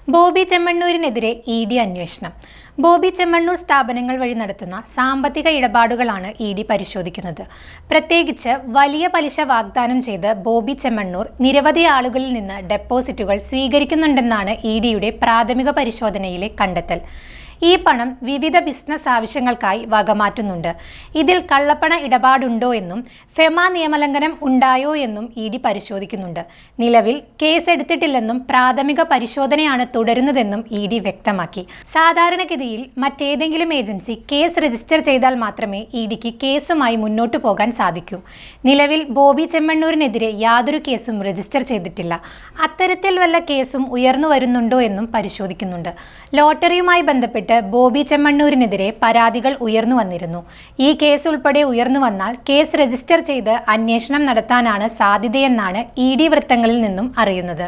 Bobby ചെമ്മണ്ണൂരിനെതിരെ ED. അന്വേഷണം. ബോബി ചെമ്മണ്ണൂർ സ്ഥാപനങ്ങൾ വഴി നടത്തുന്ന സാമ്പത്തിക ഇടപാടുകളാണ് ഇ.ഡി. പരിശോധിക്കുന്നത്. പ്രത്യേകിച്ച് വലിയ പലിശ വാഗ്ദാനം ചെയ്ത് ബോബി ചെമ്മണ്ണൂർ നിരവധി ആളുകളിൽ നിന്ന് ഡെപ്പോസിറ്റുകൾ സ്വീകരിക്കുന്നുണ്ടെന്നാണ് ഇ.ഡിയുടെ പ്രാഥമിക പരിശോധനയിലെ കണ്ടെത്തൽ. ഈ പണം വിവിധ ബിസിനസ് ആവശ്യങ്ങൾക്കായി വകമാറ്റുന്നുണ്ട്. ഇതിൽ കള്ളപ്പണ ഇടപാടുണ്ടോ എന്നും ഫെമ നിയമലംഘനം ഉണ്ടായോ എന്നും ഇ.ഡി. പരിശോധിക്കുന്നുണ്ട്. നിലവിൽ കേസ് എടുത്തിട്ടില്ലെന്നും പ്രാഥമിക പരിശോധനയാണ് തുടരുന്നതെന്നും ഇ.ഡി. വ്യക്തമാക്കി. സാധാരണഗതിയിൽ മറ്റേതെങ്കിലും ഏജൻസി കേസ് രജിസ്റ്റർ ചെയ്താൽ മാത്രമേ ഇ.ഡിക്ക് കേസുമായി മുന്നോട്ടു പോകാൻ സാധിക്കൂ. നിലവിൽ ബോബി ചെമ്മണ്ണൂരിനെതിരെ യാതൊരു കേസും രജിസ്റ്റർ ചെയ്തിട്ടില്ല. അത്തരത്തിൽ വല്ല കേസും ഉയർന്നു വരുന്നുണ്ടോ എന്നും പരിശോധിക്കുന്നുണ്ട്. ലോട്ടറിയുമായി ബന്ധപ്പെട്ട് ബോബി ചെമ്മണ്ണൂരിനെതിരെ പരാതികൾ ഉയർന്നു വന്നിരുന്നു. ഈ കേസ് ഉൾപ്പെടെ ഉയർന്നു വന്നാൽ കേസ് രജിസ്റ്റർ ചെയ്ത് അന്വേഷണം നടത്താനാണ് സാധ്യതയെന്നാണ് ഇ.ഡി. വൃത്തങ്ങളിൽ നിന്നും അറിയുന്നത്.